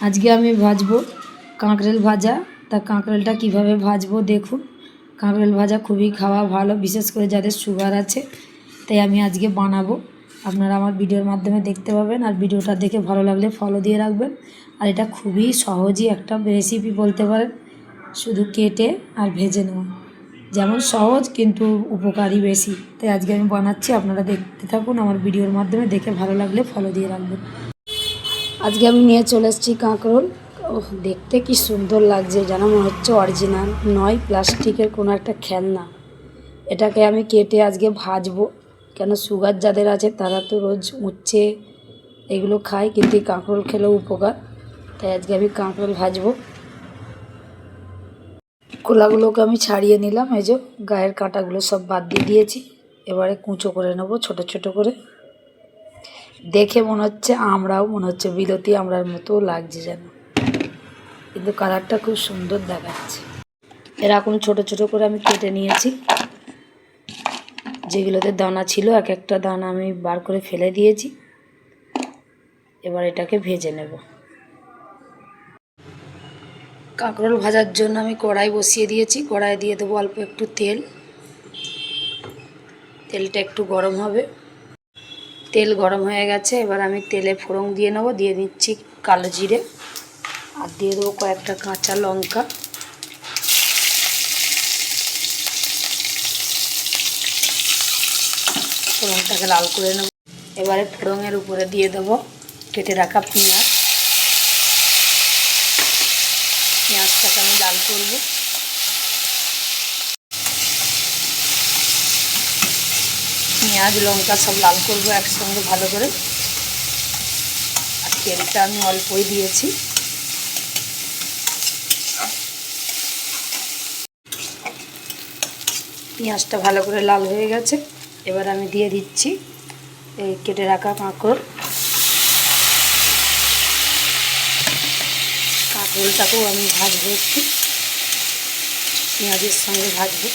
আজকে আমি ভাজবো কাঁকরেল ভাজা। তা কাঁকরেলটা কিভাবে ভাজবো দেখুন। কাঁকরেল ভাজা খুবই খাওয়া ভালো, বিশেষ করে যাদের সুগার আছে। তাই আমি আজকে বানাবো, আপনারা আমার ভিডিওর মাধ্যমে দেখতে পাবেন। আর ভিডিওটা দেখে ভালো লাগলে ফলো দিয়ে রাখবেন। আর এটা খুবই সহজই একটা রেসিপি বলতে পারেন, শুধু কেটে আর ভেজে নেওয়া। যেমন সহজ কিন্তু উপকারী বেশি। তাই আজকে আমি বানাচ্ছি, আপনারা দেখতে থাকুন আমার ভিডিওর মাধ্যমে, দেখে ভালো লাগলে ফলো দিয়ে রাখবেন। আজকে আমি নিয়ে চলে এসেছি কাঁকরোল। দেখতে কি সুন্দর লাগছে, যেন মনে হচ্ছে অরিজিনাল নয়, প্লাস্টিকের কোনো একটা খেলনা। এটাকে আমি কেটে আজকে ভাজবো, কেন সুগার যাদের আছে তারা তো রোজ উচ্ছে এগুলো খায়, কিন্তু কাঁকরোল খেলেও উপকার। তাই আজকে আমি কাঁকরোল ভাজবো। খোলাগুলোকে আমি ছাড়িয়ে নিলাম, এই যে গায়ের কাঁটাগুলো সব বাদ দিয়ে দিয়েছি। এবারে কুঁচো করে নেবো ছোট ছোট করে। দেখে মনে হচ্ছে আমরাও, মনে হচ্ছে বিলতি আমরার মতো লাগছে যেন, কিন্তু কালারটা খুব সুন্দর দেখাচ্ছে। এরকম ছোট ছোট করে আমি কেটে নিয়েছি। যেগুলোতে দানা ছিল এক একটা দানা আমি বার করে ফেলে দিয়েছি। এবার এটাকে ভেজে নেব। কাঁকরোল ভাজার জন্য আমি কড়াই বসিয়ে দিয়েছি। কড়াই দিয়ে দেবো অল্প একটু তেল। তেলটা একটু গরম হবে। তেল গরম হয়ে গেছে, এবার আমি তেলে ফোড়ন দিয়ে নেবো। দিয়ে দিচ্ছি কালো জিরে, আর দিয়ে দেবো কয়েকটা কাঁচা লঙ্কা। ফোড়নটাকে লাল করে নেব। এবারে ফোড়নের উপরে দিয়ে দেবো কেটে রাখা পেঁয়াজ। পেঁয়াজটাকে আমি লাল করব। পেঁয়াজ লঙ্কা সব লাল করব একসঙ্গে ভালো করে। আর তেলটা আমি অল্পই দিয়েছি। পেঁয়াজটা ভালো করে লাল হয়ে গেছে। এবার আমি দিয়ে দিচ্ছি এই কেটে রাখা কাঁকরোল। কাঁকরোলটাকেও আমি ভাজবো, একটু পেঁয়াজের সঙ্গে ভাজবো।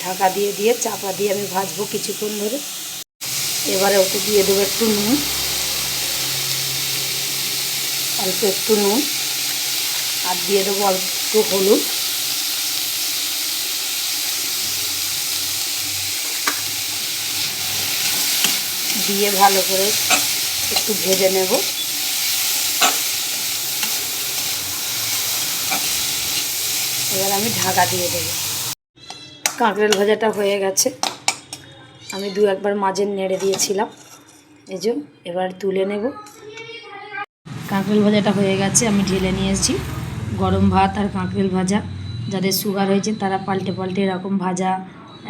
ঢাকা দিয়ে দিয়ে চাপা দিয়ে আমি ভাজবো কিছুক্ষণ ধরে। এবারে ওতে দিয়ে দেবো একটু নুন, অল্প একটু নুন, আর দিয়ে দেবো অল্প একটু হলুদ। দিয়ে ভালো করে একটু ভেজে নেব। এবার আমি ঢাকা দিয়ে দেবো। কাঁকরেল ভাজাটা হয়ে গেছে। আমি দু একবার মাঝে নেড়ে দিয়েছিলাম, এই যে এবার তুলে নেব। কাঁকরেল ভাজাটা হয়ে গেছে, আমি ঢেলে নিয়েছি। গরম ভাত আর কাঁকরেল ভাজা, যাদের সুগার হয়েছে তারা পাল্টে পাল্টে এরকম ভাজা,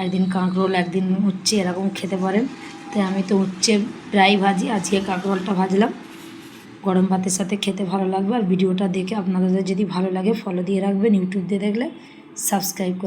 একদিন কাঁকরোল একদিন উচ্ছে এরকম খেতে পারেন। তাই আমি তো উচ্ছে প্রায় ভাজি, আজকে কাঁকরোলটা ভাজলাম। গরম ভাতের সাথে খেতে ভালো লাগবে। আর ভিডিওটা দেখে আপনাদের যদি ভালো লাগে ফলো দিয়ে রাখবেন। ইউটিউব দিয়ে দেখলে সাবস্ক্রাইব করে